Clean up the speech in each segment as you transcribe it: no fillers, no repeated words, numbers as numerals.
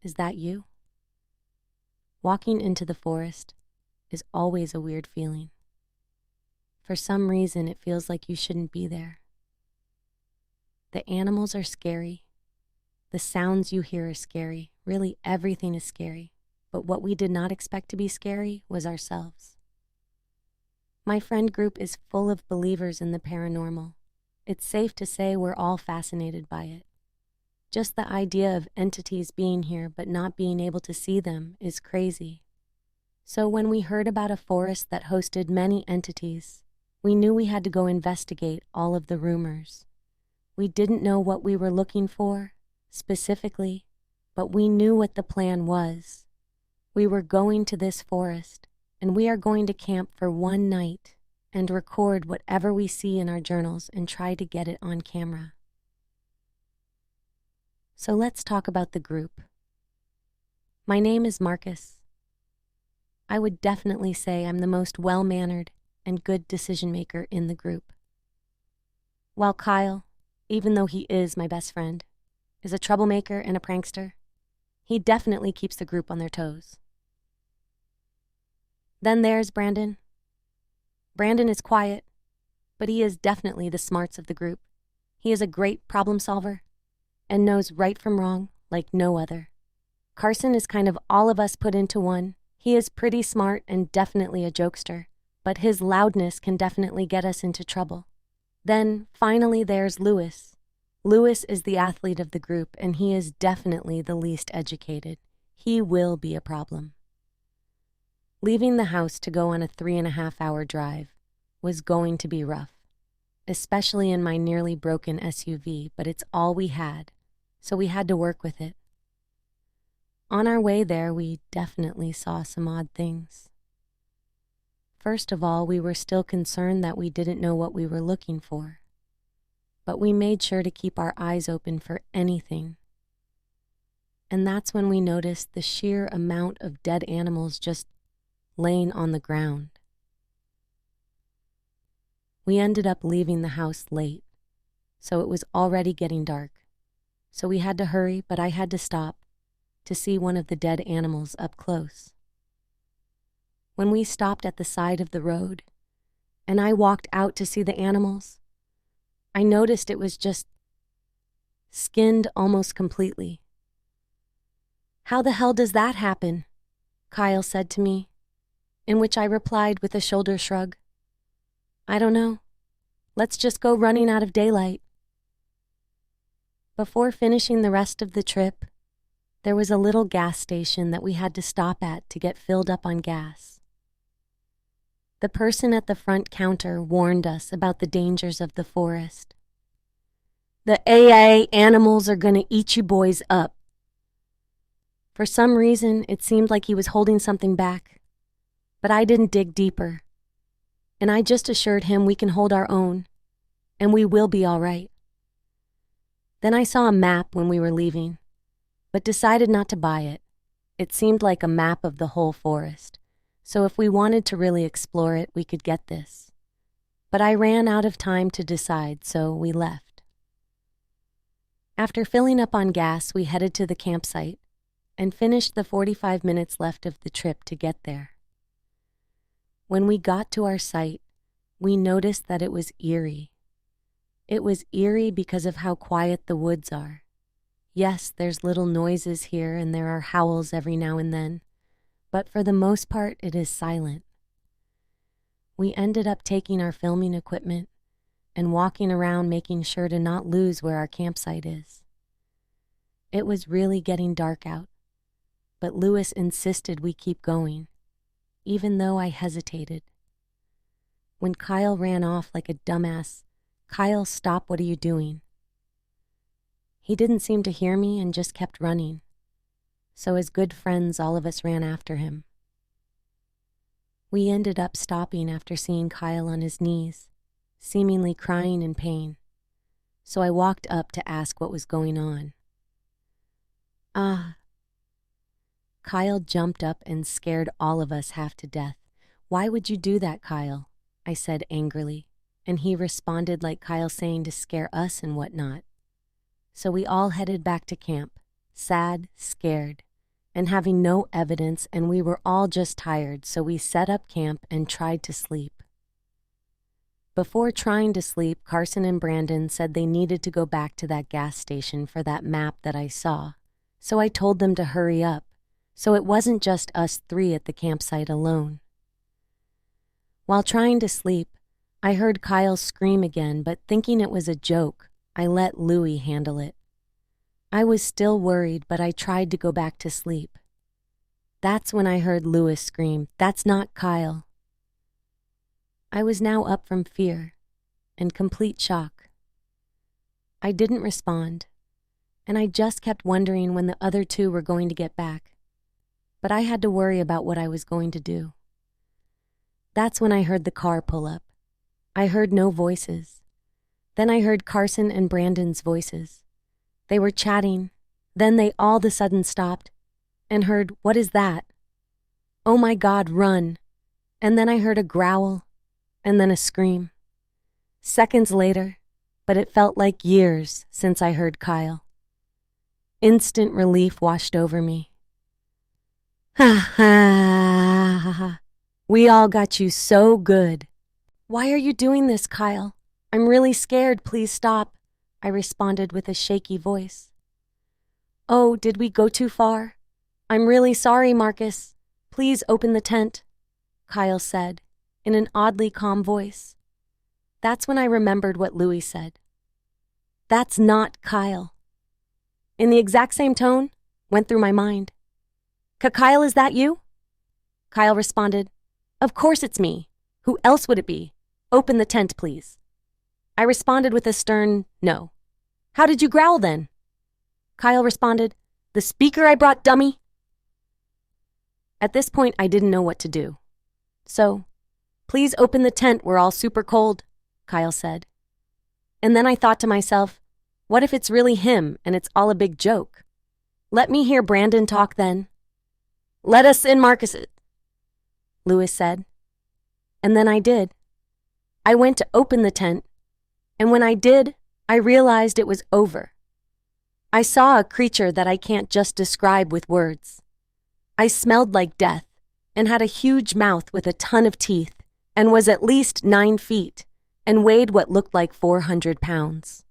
Is that you? Walking into the forest is always a weird feeling. For some reason, it feels like you shouldn't be there. The animals are scary. The sounds you hear are scary. Really, everything is scary. But what we did not expect to be scary was ourselves. My friend group is full of believers in the paranormal. It's safe to say we're all fascinated by it. Just the idea of entities being here but not being able to see them is crazy. So when we heard about a forest that hosted many entities, we knew we had to go investigate all of the rumors. We didn't know what we were looking for, specifically, but we knew what the plan was. We were going to this forest, and we are going to camp for one night and record whatever we see in our journals and try to get it on camera. So let's talk about the group. My name is Marcus. I would definitely say I'm the most well-mannered and good decision-maker in the group. While Kyle, even though he is my best friend, is a troublemaker and a prankster, he definitely keeps the group on their toes. Then there's Brandon. Brandon is quiet, but he is definitely the smarts of the group. He is a great problem solver and knows right from wrong like no other. Carson is kind of all of us put into one. He is pretty smart and definitely a jokester, but his loudness can definitely get us into trouble. Then, finally, there's Lewis. Lewis is the athlete of the group, and he is definitely the least educated. He will be a problem. Leaving the house to go on a 3.5-hour drive was going to be rough, especially in my nearly broken SUV, but it's all we had, so we had to work with it. On our way there, we definitely saw some odd things. First of all, we were still concerned that we didn't know what we were looking for, but we made sure to keep our eyes open for anything. And that's when we noticed the sheer amount of dead animals just laying on the ground. We ended up leaving the house late, so it was already getting dark. So we had to hurry, but I had to stop to see one of the dead animals up close. When we stopped at the side of the road, and I walked out to see the animals, I noticed it was just skinned almost completely. "How the hell does that happen?" Kyle said to me, in which I replied with a shoulder shrug. "I don't know. Let's just go running out of daylight." Before finishing the rest of the trip, there was a little gas station that we had to stop at to get filled up on gas. The person at the front counter warned us about the dangers of the forest. "The AA animals are gonna eat you boys up." For some reason, it seemed like he was holding something back, but I didn't dig deeper, and I just assured him we can hold our own, and we will be all right. Then I saw a map when we were leaving, but decided not to buy it. It seemed like a map of the whole forest, so if we wanted to really explore it, we could get this. But I ran out of time to decide, so we left. After filling up on gas, we headed to the campsite and finished the 45 minutes left of the trip to get there. When we got to our site, we noticed that it was eerie. It was eerie because of how quiet the woods are. Yes, there's little noises here and there are howls every now and then, but for the most part, it is silent. We ended up taking our filming equipment and walking around making sure to not lose where our campsite is. It was really getting dark out, but Lewis insisted we keep going, even though I hesitated. When Kyle ran off like a dumbass, "Kyle, stop, what are you doing?" He didn't seem to hear me and just kept running. So as good friends, all of us ran after him. We ended up stopping after seeing Kyle on his knees, seemingly crying in pain. So I walked up to ask what was going on. Kyle jumped up and scared all of us half to death. "Why would you do that, Kyle?" I said angrily, and he responded like Kyle saying to scare us and whatnot. So we all headed back to camp, sad, scared, and having no evidence, and we were all just tired, so we set up camp and tried to sleep. Before trying to sleep, Carson and Brandon said they needed to go back to that gas station for that map that I saw, so I told them to hurry up, so it wasn't just us three at the campsite alone. While trying to sleep, I heard Kyle scream again, but thinking it was a joke, I let Louie handle it. I was still worried, but I tried to go back to sleep. That's when I heard Louis scream, "That's not Kyle." I was now up from fear and complete shock. I didn't respond, and I just kept wondering when the other two were going to get back. But I had to worry about what I was going to do. That's when I heard the car pull up. I heard no voices. Then I heard Carson and Brandon's voices. They were chatting. Then they all of a sudden stopped and heard, "What is that? Oh my God, run." And then I heard a growl and then a scream. Seconds later, but it felt like years since I heard Kyle. Instant relief washed over me. Ha ha ha ha. We all got you so good. "Why are you doing this, Kyle? I'm really scared, please stop," I responded with a shaky voice. "Oh, did we go too far? I'm really sorry, Marcus. Please open the tent," Kyle said, in an oddly calm voice. That's when I remembered what Louis said. "That's not Kyle." In the exact same tone, went through my mind. "Kyle, is that you?" Kyle responded, "Of course it's me. Who else would it be? Open the tent, please." I responded with a stern no. "How did you growl then?" Kyle responded, "The speaker I brought, dummy." At this point, I didn't know what to do. So, "Please open the tent, we're all super cold," Kyle said. And then I thought to myself, what if it's really him and it's all a big joke? "Let me hear Brandon talk then." "Let us in, Marcus," Louis said. And then I did. I went to open the tent, and when I did, I realized it was over. I saw a creature that I can't just describe with words. I smelled like death and had a huge mouth with a ton of teeth and was at least 9 feet and weighed what looked like 400 pounds.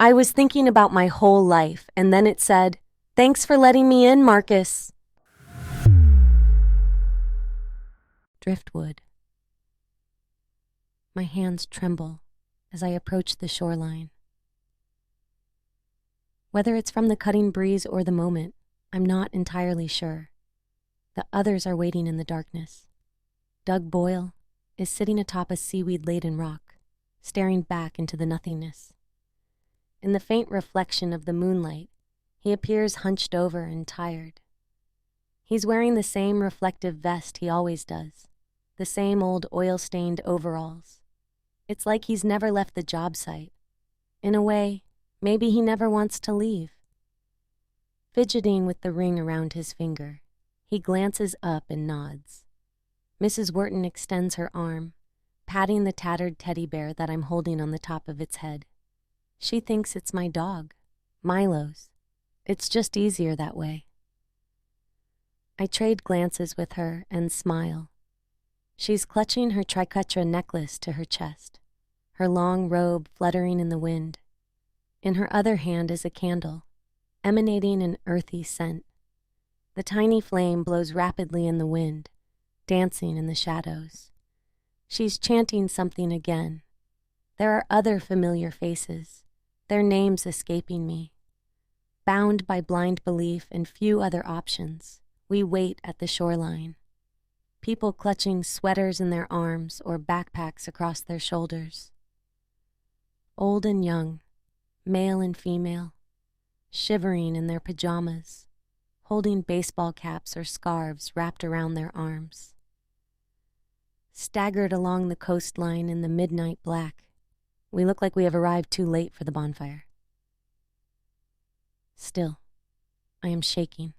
I was thinking about my whole life, and then it said, "Thanks for letting me in, Marcus." Driftwood. My hands tremble as I approach the shoreline. Whether it's from the cutting breeze or the moment, I'm not entirely sure. The others are waiting in the darkness. Doug Boyle is sitting atop a seaweed-laden rock, staring back into the nothingness. In the faint reflection of the moonlight, he appears hunched over and tired. He's wearing the same reflective vest he always does, the same old oil-stained overalls. It's like he's never left the job site. In a way, maybe he never wants to leave. Fidgeting with the ring around his finger, he glances up and nods. Mrs. Wharton extends her arm, patting the tattered teddy bear that I'm holding on the top of its head. She thinks it's my dog, Milo's. It's just easier that way. I trade glances with her and smile. She's clutching her triquetra necklace to her chest, her long robe fluttering in the wind. In her other hand is a candle, emanating an earthy scent. The tiny flame blows rapidly in the wind, dancing in the shadows. She's chanting something again. There are other familiar faces, their names escaping me. Bound by blind belief and few other options, we wait at the shoreline. People clutching sweaters in their arms or backpacks across their shoulders. Old and young, male and female, shivering in their pajamas, holding baseball caps or scarves wrapped around their arms. Staggered along the coastline in the midnight black, we look like we have arrived too late for the bonfire. Still, I am shaking.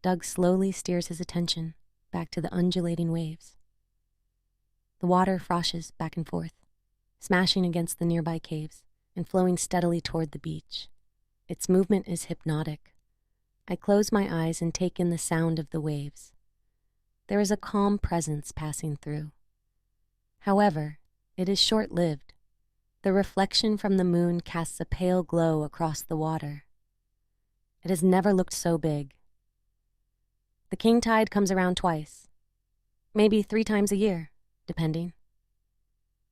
Doug slowly steers his attention back to the undulating waves. The water froshes back and forth, smashing against the nearby caves and flowing steadily toward the beach. Its movement is hypnotic, I close my eyes and take in the sound of the waves. There is a calm presence passing through. However, it is short-lived. The reflection from the moon casts a pale glow across the water. It has never looked so big. The king tide comes around twice, maybe 3 times a year, depending.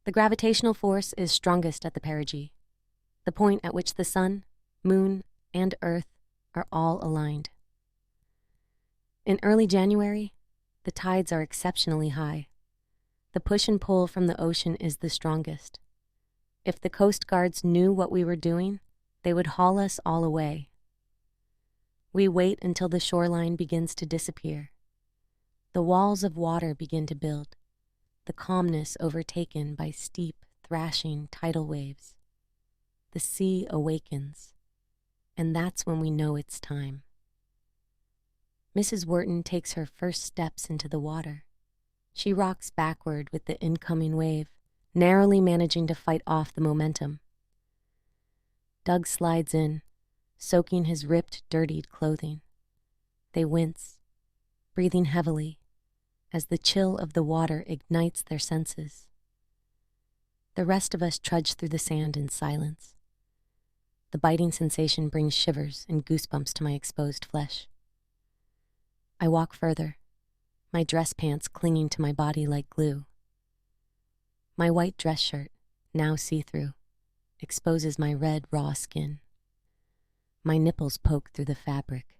The gravitational force is strongest at the perigee, the point at which the sun, moon, and earth are all aligned. In early January, the tides are exceptionally high. The push and pull from the ocean is the strongest. If the Coast Guards knew what we were doing, they would haul us all away. We wait until the shoreline begins to disappear. The walls of water begin to build, the calmness overtaken by steep, thrashing tidal waves. The sea awakens, and that's when we know it's time. Mrs. Wharton takes her first steps into the water. She rocks backward with the incoming wave, narrowly managing to fight off the momentum. Doug slides in, soaking his ripped, dirtied clothing. They wince, breathing heavily, as the chill of the water ignites their senses. The rest of us trudge through the sand in silence. The biting sensation brings shivers and goosebumps to my exposed flesh. I walk further, my dress pants clinging to my body like glue. My white dress shirt, now see-through, exposes my red, raw skin. My nipples poke through the fabric.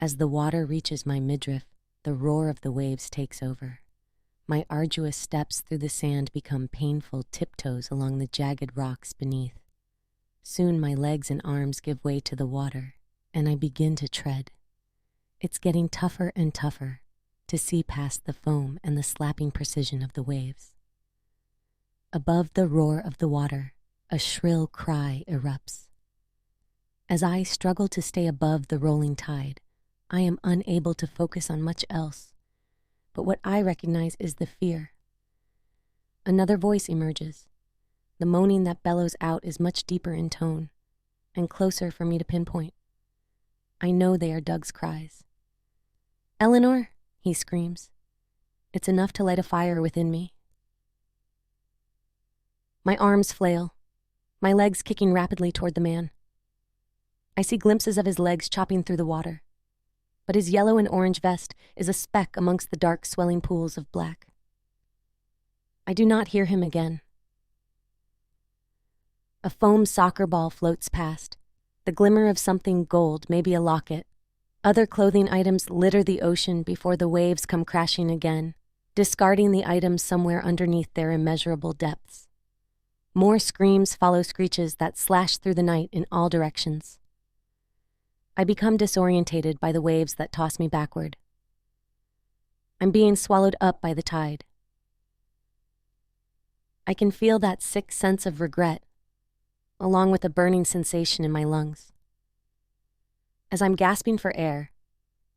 As the water reaches my midriff, the roar of the waves takes over. My arduous steps through the sand become painful tiptoes along the jagged rocks beneath. Soon my legs and arms give way to the water, and I begin to tread. It's getting tougher and tougher to see past the foam and the slapping precision of the waves. Above the roar of the water, a shrill cry erupts. As I struggle to stay above the rolling tide, I am unable to focus on much else, but what I recognize is the fear. Another voice emerges. The moaning that bellows out is much deeper in tone, and closer for me to pinpoint. I know they are Doug's cries. "Eleanor," he screams. It's enough to light a fire within me. My arms flail, my legs kicking rapidly toward the man. I see glimpses of his legs chopping through the water, but his yellow and orange vest is a speck amongst the dark, swelling pools of black. I do not hear him again. A foam soccer ball floats past, the glimmer of something gold, maybe a locket. Other clothing items litter the ocean before the waves come crashing again, discarding the items somewhere underneath their immeasurable depths. More screams follow screeches that slash through the night in all directions. I become disorientated by the waves that toss me backward. I'm being swallowed up by the tide. I can feel that sick sense of regret, along with a burning sensation in my lungs. As I'm gasping for air,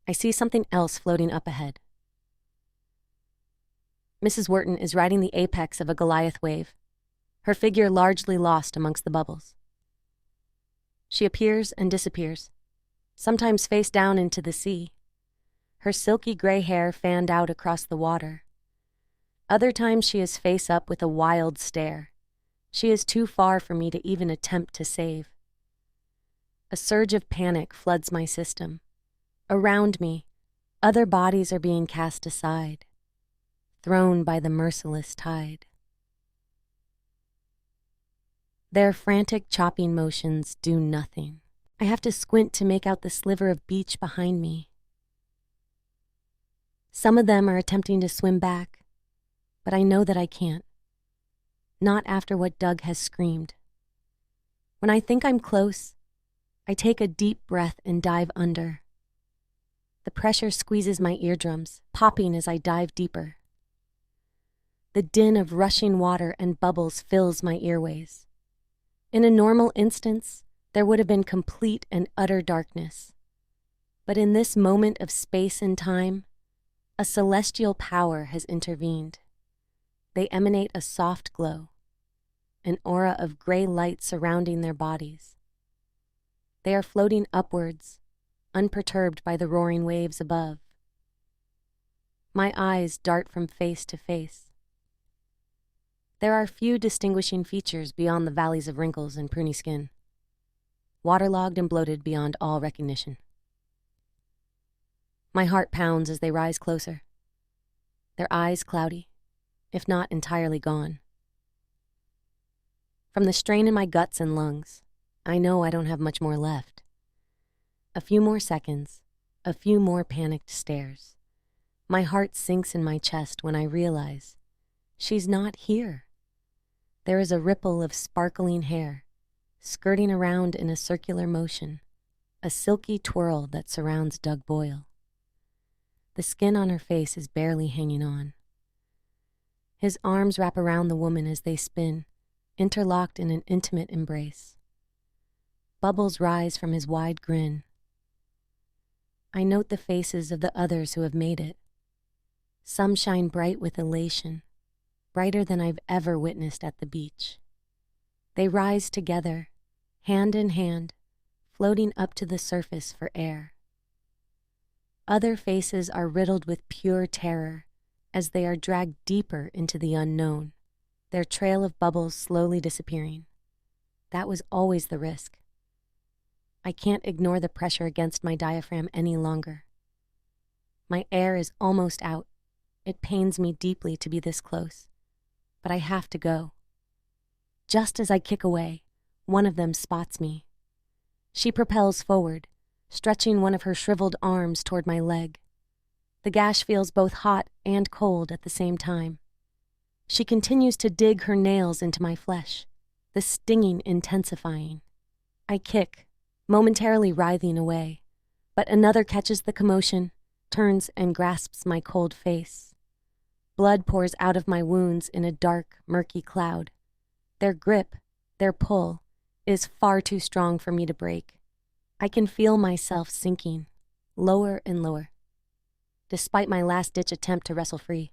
I see something else floating up ahead. Mrs. Wharton is riding the apex of a Goliath wave, her figure largely lost amongst the bubbles. She appears and disappears, sometimes face down into the sea, her silky gray hair fanned out across the water. Other times she is face up with a wild stare. She is too far for me to even attempt to save. A surge of panic floods my system. Around me, other bodies are being cast aside, thrown by the merciless tide. Their frantic chopping motions do nothing. I have to squint to make out the sliver of beach behind me. Some of them are attempting to swim back, but I know that I can't. Not after what Doug has screamed. When I think I'm close, I take a deep breath and dive under. The pressure squeezes my eardrums, popping as I dive deeper. The din of rushing water and bubbles fills my earways. In a normal instance, there would have been complete and utter darkness. But in this moment of space and time, a celestial power has intervened. They emanate a soft glow, an aura of gray light surrounding their bodies. They are floating upwards, unperturbed by the roaring waves above. My eyes dart from face to face. There are few distinguishing features beyond the valleys of wrinkles and pruny skin, waterlogged and bloated beyond all recognition. My heart pounds as they rise closer, their eyes cloudy, if not entirely gone. From the strain in my guts and lungs, I know I don't have much more left. A few more seconds, a few more panicked stares. My heart sinks in my chest when I realize she's not here. There is a ripple of sparkling hair, skirting around in a circular motion, a silky twirl that surrounds Doug Boyle. The skin on her face is barely hanging on. His arms wrap around the woman as they spin, interlocked in an intimate embrace. Bubbles rise from his wide grin. I note the faces of the others who have made it. Some shine bright with elation, brighter than I've ever witnessed at the beach. They rise together, hand in hand, floating up to the surface for air. Other faces are riddled with pure terror as they are dragged deeper into the unknown, their trail of bubbles slowly disappearing. That was always the risk. I can't ignore the pressure against my diaphragm any longer. My air is almost out. It pains me deeply to be this close, but I have to go. Just as I kick away, one of them spots me. She propels forward, stretching one of her shriveled arms toward my leg. The gash feels both hot and cold at the same time. She continues to dig her nails into my flesh, the stinging intensifying. I kick, momentarily writhing away, but another catches the commotion, turns and grasps my cold face. Blood pours out of my wounds in a dark, murky cloud. Their grip, their pull, is far too strong for me to break. I can feel myself sinking, lower and lower, despite my last-ditch attempt to wrestle free.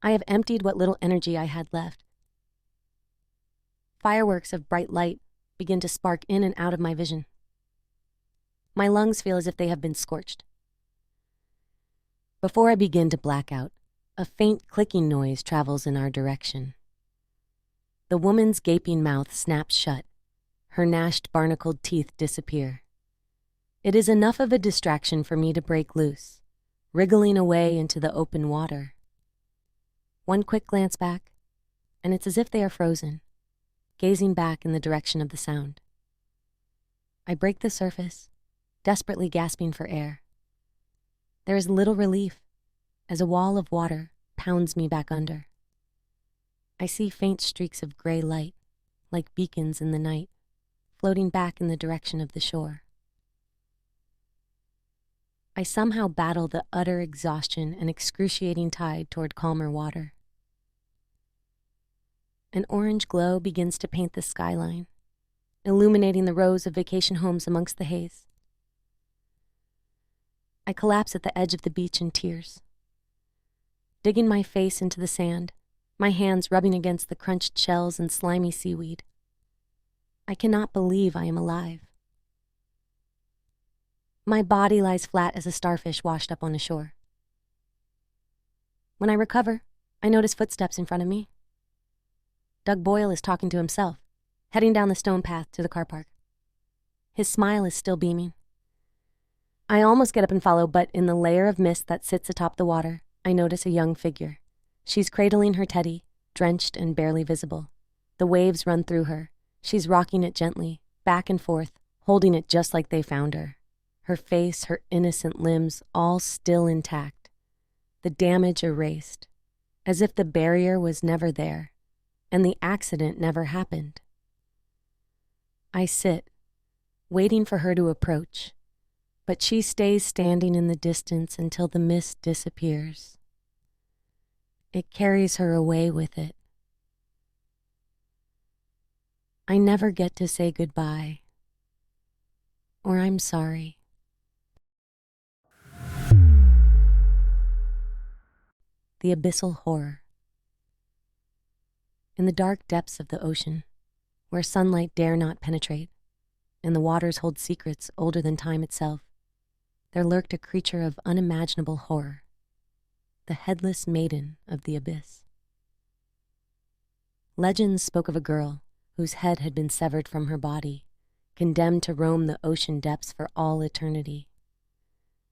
I have emptied what little energy I had left. Fireworks of bright light begin to spark in and out of my vision. My lungs feel as if they have been scorched. Before I begin to black out, a faint clicking noise travels in our direction. The woman's gaping mouth snaps shut. Her gnashed, barnacled teeth disappear. It is enough of a distraction for me to break loose, wriggling away into the open water. One quick glance back, and it's as if they are frozen, gazing back in the direction of the sound. I break the surface, desperately gasping for air. There is little relief as a wall of water pounds me back under. I see faint streaks of gray light, like beacons in the night, floating back in the direction of the shore. I somehow battle the utter exhaustion and excruciating tide toward calmer water. An orange glow begins to paint the skyline, illuminating the rows of vacation homes amongst the haze. I collapse at the edge of the beach in tears. Digging my face into the sand, my hands rubbing against the crunched shells and slimy seaweed. I cannot believe I am alive. My body lies flat as a starfish washed up on the shore. When I recover, I notice footsteps in front of me. Doug Boyle is talking to himself, heading down the stone path to the car park. His smile is still beaming. I almost get up and follow, but in the layer of mist that sits atop the water, I notice a young figure. She's cradling her teddy, drenched and barely visible. The waves run through her. She's rocking it gently, back and forth, holding it just like they found her. Her face, her innocent limbs, all still intact. The damage erased, as if the barrier was never there, and the accident never happened. I sit, waiting for her to approach, but she stays standing in the distance until the mist disappears. It carries her away with it. I never get to say goodbye, or I'm sorry. The Abyssal Horror. In the dark depths of the ocean, where sunlight dare not penetrate, and the waters hold secrets older than time itself, there lurked a creature of unimaginable horror, the headless maiden of the abyss. Legends spoke of a girl whose head had been severed from her body, condemned to roam the ocean depths for all eternity.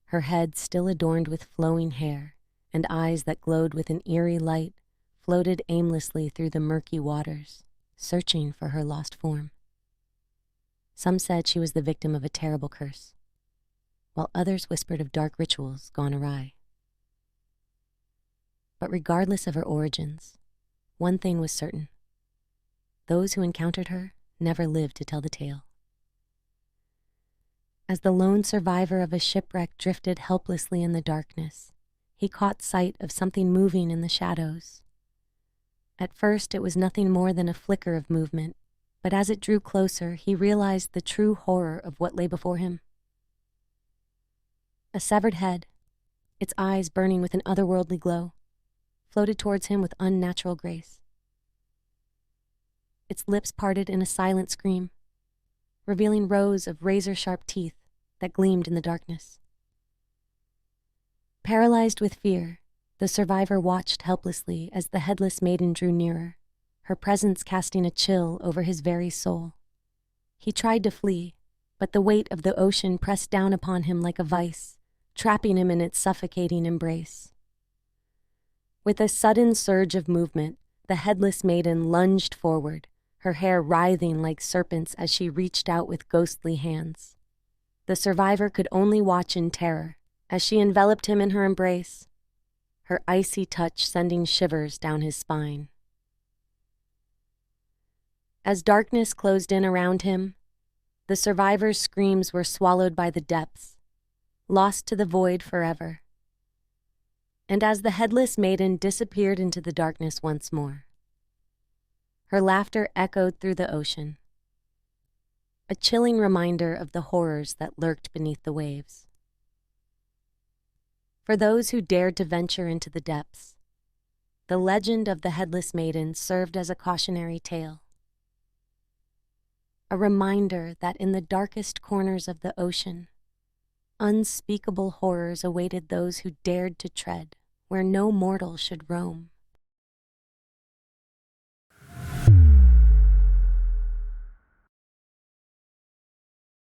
Her head, still adorned with flowing hair and eyes that glowed with an eerie light, floated aimlessly through the murky waters, searching for her lost form. Some said she was the victim of a terrible curse, while others whispered of dark rituals gone awry. But regardless of her origins, one thing was certain: those who encountered her never lived to tell the tale. As the lone survivor of a shipwreck drifted helplessly in the darkness, he caught sight of something moving in the shadows. At first, it was nothing more than a flicker of movement, but as it drew closer, he realized the true horror of what lay before him. A severed head, its eyes burning with an otherworldly glow, floated towards him with unnatural grace. Its lips parted in a silent scream, revealing rows of razor-sharp teeth that gleamed in the darkness. Paralyzed with fear, the survivor watched helplessly as the headless maiden drew nearer, her presence casting a chill over his very soul. He tried to flee, but the weight of the ocean pressed down upon him like a vice, trapping him in its suffocating embrace. With a sudden surge of movement, the headless maiden lunged forward, her hair writhing like serpents as she reached out with ghostly hands. The survivor could only watch in terror as she enveloped him in her embrace, her icy touch sending shivers down his spine. As darkness closed in around him, the survivor's screams were swallowed by the depths, lost to the void forever. And as the headless maiden disappeared into the darkness once more, her laughter echoed through the ocean, a chilling reminder of the horrors that lurked beneath the waves. For those who dared to venture into the depths, the legend of the headless maiden served as a cautionary tale, a reminder that in the darkest corners of the ocean, unspeakable horrors awaited those who dared to tread where no mortal should roam.